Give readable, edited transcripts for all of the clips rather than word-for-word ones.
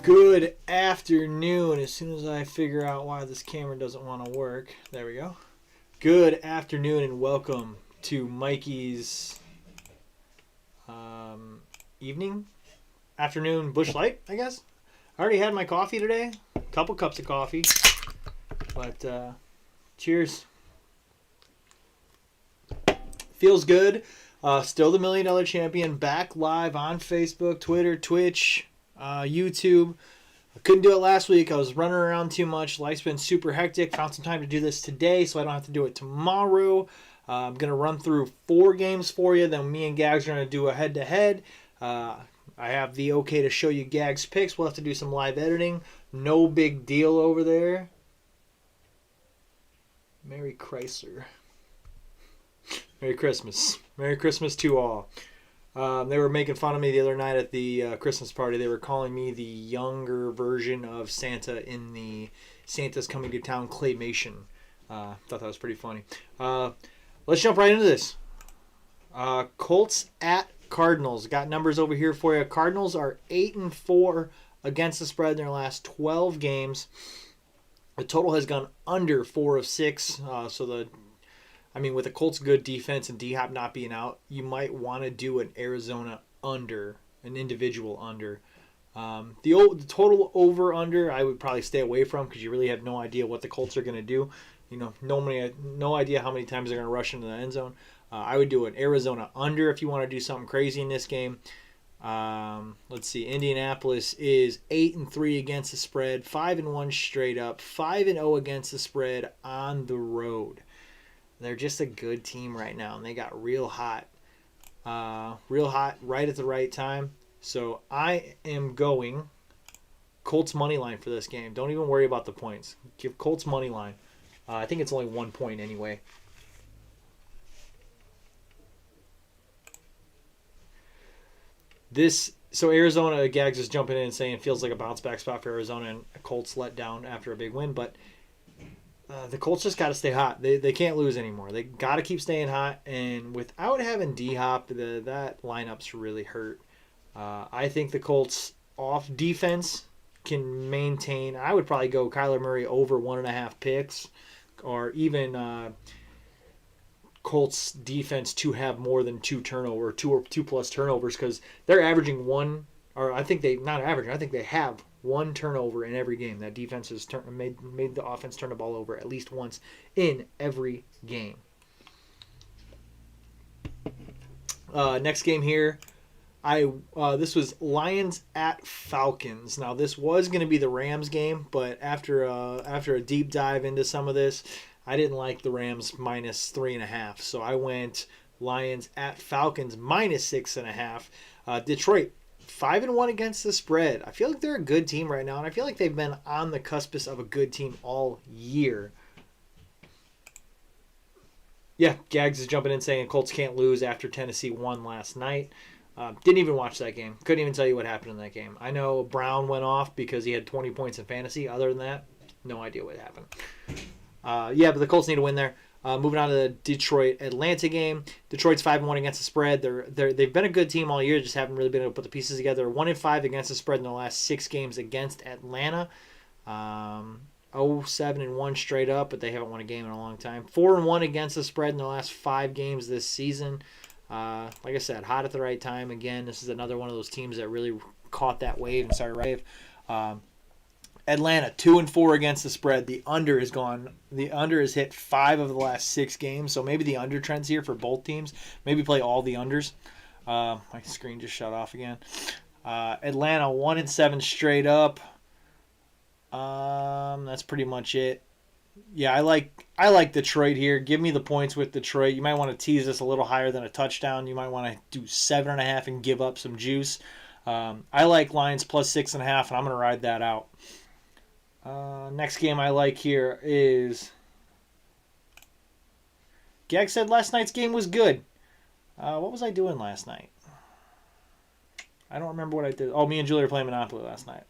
Good afternoon. As soon as I figure out why this camera doesn't want to work. There we go. Good afternoon and welcome to Mikeys afternoon Busch Light, I guess. I already had my coffee today. A couple cups of coffee. But cheers. Feels good. Still the $1 Million Champion. Back live on Facebook, Twitter, Twitch, YouTube. I couldn't do it last week. I was running around too much. Life's been super hectic. Found some time to do this today so I don't have to do it tomorrow. I'm going to run through 4 games for you. Then me and Gags are going to do a head-to-head. I have the okay to show you Gags' picks. We'll have to do some live editing. No big deal over there. Merry Chrysler. Merry Christmas. Merry Christmas to all. They were making fun of me the other night at the Christmas party. They were calling me the younger version of Santa in the Santa's Coming to Town claymation. Thought that was pretty funny. Let's jump right into this. Colts at Cardinals. Got numbers over here for you. Cardinals are 8-4 against the spread in their last 12 games. The total has gone under 4 of 6. With the Colts' good defense and D-Hop not being out, you might want to do an Arizona under, an individual under. The total over-under, I would probably stay away from because you really have no idea what the Colts are going to do. No idea how many times they're going to rush into the end zone. I would do an Arizona under if you want to do something crazy in this game. Let's see. Indianapolis is 8-3 against the spread, 5-1 straight up, 5-0 against the spread on the road. They're just a good team right now, and they got real hot right at the right time. So I am going Colts money line for this game. Don't even worry about the points. Give Colts money line. I think it's only 1 point anyway. So Arizona, Gags is jumping in and saying it feels like a bounce back spot for Arizona, and Colts let down after a big win, but the Colts just got to stay hot. They can't lose anymore. They got to keep staying hot, and without having D-Hop, that lineup's really hurt. I think the Colts off defense can maintain. I would probably go Kyler Murray over 1.5 picks, or even Colts defense to have more than 2 plus turnovers, because they're averaging one, or I think they have 1 turnover in every game. That defense has made the offense turn the ball over at least once in every game. Next game here, this was Lions at Falcons. Now this was going to be the Rams game, but after a deep dive into some of this, I didn't like the Rams minus 3.5, so I went Lions at Falcons minus 6.5. Detroit 5-1 against the spread. I feel like they're a good team right now, and I feel like they've been on the cusp of a good team all year. Yeah, Gags is jumping in saying Colts can't lose after Tennessee won last night. Didn't even watch that game. Couldn't even tell you what happened in that game. I know Brown went off because he had 20 points in fantasy. Other than that, no idea what happened. But the Colts need to win there. Moving on to the Detroit-Atlanta game. Detroit's 5-1 against the spread. They've been a good team all year, just haven't really been able to put the pieces together. 1-5 against the spread in the last 6 games against Atlanta. 0-7-1 straight up, but they haven't won a game in a long time. 4-1 against the spread in the last 5 games this season. Like I said, hot at the right time. Again, this is another one of those teams that really caught that wave and started wave. Atlanta 2-4 against the spread. The under is gone. The under has hit 5 of the last 6 games. So maybe the under trend's here for both teams. Maybe play all the unders. My screen just shut off again. Atlanta 1-7 straight up. That's pretty much it. Yeah, I like Detroit here. Give me the points with Detroit. You might want to tease this a little higher than a touchdown. You might want to do 7.5 and give up some juice. I like Lions plus 6.5, and I'm going to ride that out. Next game I like here is... Gag said last night's game was good. What was I doing last night? I don't remember what I did. Oh, me and Julie were playing Monopoly last night.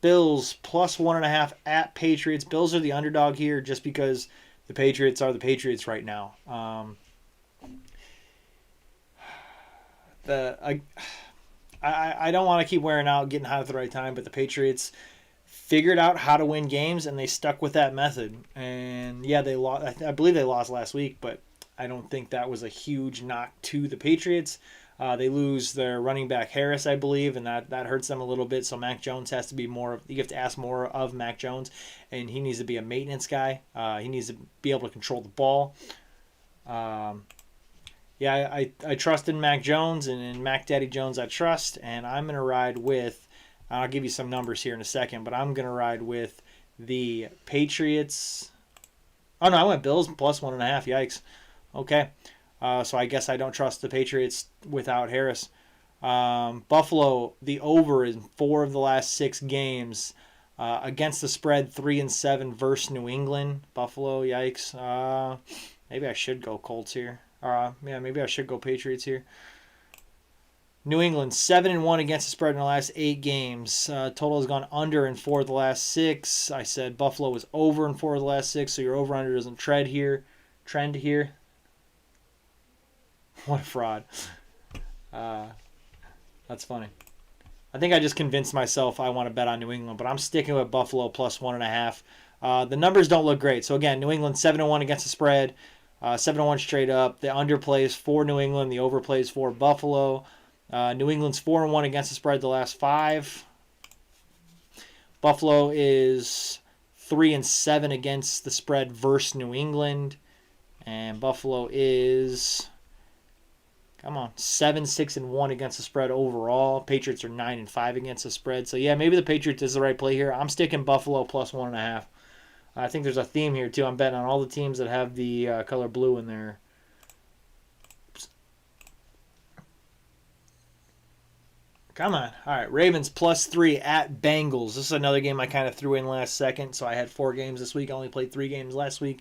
Bills plus 1.5 at Patriots. Bills are the underdog here just because the Patriots are the Patriots right now. I don't want to keep wearing out, getting hot at the right time, but the Patriots figured out how to win games, and they stuck with that method. And yeah, they lost. I believe they lost last week, but I don't think that was a huge knock to the Patriots. They lose their running back Harris, I believe, and that hurts them a little bit. So Mac Jones has to be more. You have to ask more of Mac Jones, and he needs to be a maintenance guy. He needs to be able to control the ball. Yeah, I trust in Mac Jones, and in Mac Daddy Jones I trust, and I'm going to ride with, I'll give you some numbers here in a second, but I'm going to ride with the Patriots. Oh, no, I went Bills plus 1.5. Yikes. Okay. So I guess I don't trust the Patriots without Harris. Buffalo, the over in 4 of the last 6 games. Against the spread, 3-7 versus New England. Buffalo, yikes. Maybe I should go Colts here. Maybe I should go Patriots here. New England 7-1 against the spread in the last 8 games. Total has gone under in 4 of the last 6. I said Buffalo was over in 4 of the last 6, so your over/under doesn't trend here. What a fraud. That's funny. I think I just convinced myself I want to bet on New England, but I'm sticking with Buffalo plus 1.5. The numbers don't look great. So again, New England 7-1 against the spread. 7-1 straight up. The under plays for New England. The over plays for Buffalo. New England's 4-1 against the spread the last 5. Buffalo is 3-7 against the spread versus New England. And Buffalo is 7-6-1 against the spread overall. Patriots are 9-5 against the spread. So yeah, maybe the Patriots is the right play here. I'm sticking Buffalo plus 1.5. I think there's a theme here, too. I'm betting on all the teams that have the color blue in there. Come on. All right, Ravens plus 3 at Bengals. This is another game I kind of threw in last second, so I had 4 games this week. I only played 3 games last week.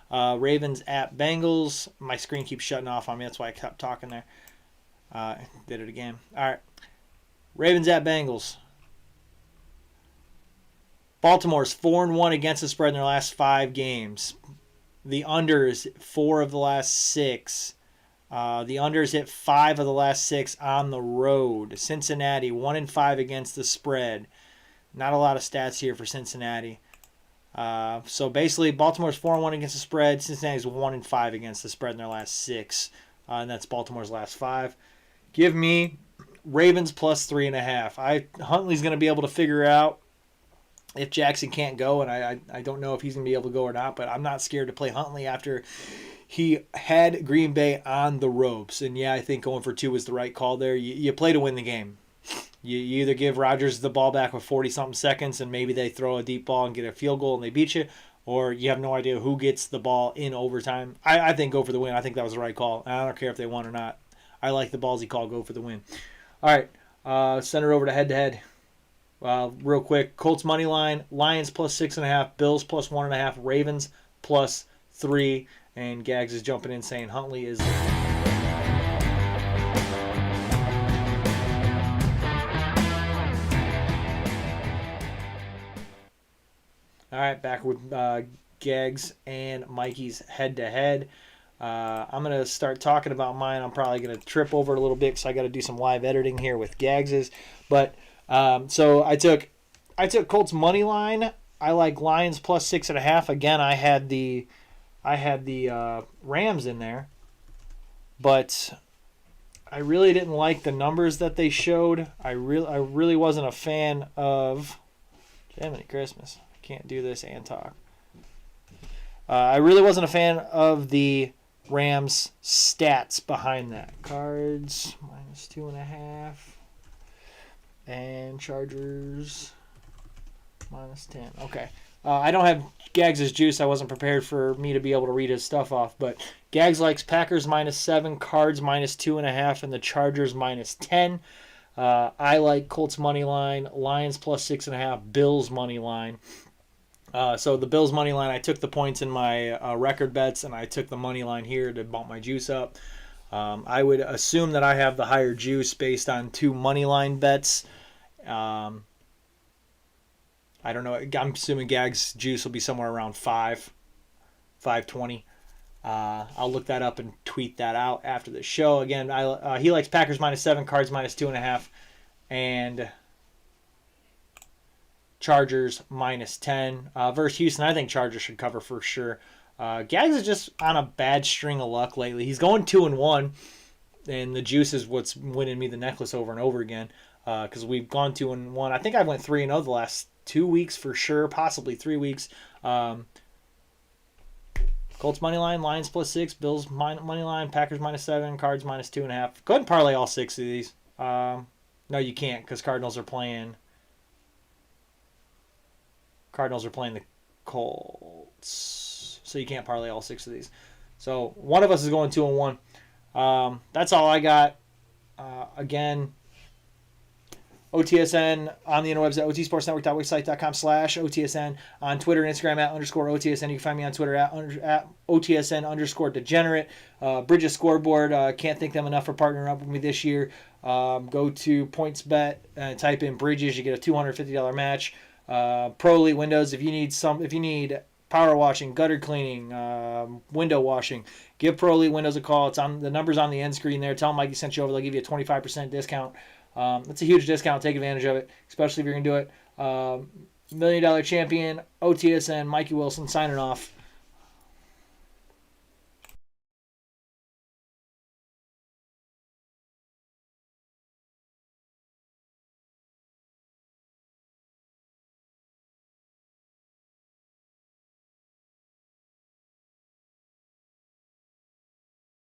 Ravens at Bengals. My screen keeps shutting off on me. That's why I kept talking there. Did it again. All right. Ravens at Bengals. Baltimore's 4-1 against the spread in their last 5 games. The under is 4 of the last 6. The under is hit 5 of the last 6 on the road. Cincinnati 1-5 against the spread. Not a lot of stats here for Cincinnati. So basically, Baltimore's 4-1 against the spread. Cincinnati's 1-5 against the spread in their last 6. And that's Baltimore's last 5. Give me Ravens plus 3.5. Huntley's going to be able to figure out if Jackson can't go, and I don't know if he's going to be able to go or not, but I'm not scared to play Huntley after he had Green Bay on the ropes. And yeah, I think going for 2 was the right call there. You play to win the game. You either give Rodgers the ball back with 40-something seconds and maybe they throw a deep ball and get a field goal and they beat you, or you have no idea who gets the ball in overtime. I think go for the win. I think that was the right call. I don't care if they won or not. I like the ballsy call, go for the win. All right, send it over to head-to-head. Real quick, Colts money line, Lions plus 6.5, Bills plus 1.5, Ravens plus 3, and Gags is jumping in saying Huntley is. All right, back with Gags and Mikeys head to head. I'm going to start talking about mine. I'm probably going to trip over it a little bit because I got to do some live editing here with Gags's. But so I took Colts money line. I like Lions plus 6.5. Again, I had the Rams in there, but I really didn't like the numbers that they showed. I really wasn't a fan of. Jiminy Christmas! I can't do this and talk. I really wasn't a fan of the Rams stats behind that. Cards minus 2.5. And Chargers minus 10. Okay. I don't have Gags' juice. I wasn't prepared for me to be able to read his stuff off. But Gags likes Packers minus 7, Cards minus 2.5, and the Chargers minus 10. I like Colts money line, Lions plus 6.5, Bills money line. So the Bills money line, I took the points in my record bets, and I took the money line here to bump my juice up. I would assume that I have the higher juice based on 2 money line bets. I don't know. I'm assuming Gag's juice will be somewhere around 5.20. I'll look that up and tweet that out after the show. Again, he likes Packers minus 7, Cards minus 2.5, and Chargers -10 versus Houston. I think Chargers should cover for sure. Gags is just on a bad string of luck lately. He's going 2-1, and the juice is what's winning me the necklace over and over again. Because we've gone 2-1. I think I went 3-0 the last 2 weeks for sure, possibly 3 weeks. Colts money line, Lions +6, Bills money line, Packers -7, Cards -2.5. Go ahead and parlay all 6 of these. No, you can't because Cardinals are playing the Colts, so you can't parlay all 6 of these. So one of us is going 2-1. That's all I got. Again, OTSN on the interwebs at otsportsnetwork.wixsite.com/OTSN, on Twitter and Instagram @_OTSN. You can find me on Twitter at OTSN_degenerate. Bridges Scoreboard, can't thank them enough for partnering up with me this year. Go to PointsBet and type in Bridges. You get a $250 match. Pro Elite Windows, if you need power washing, gutter cleaning, window washing, give Pro Elite Windows a call. It's on the numbers on the end screen there. Tell them Mikey sent you over. They'll give you a 25% discount. That's a huge discount. Take advantage of it, especially if you're going to do it. $1 Million Champion, OTSN, Mikey Wilson signing off.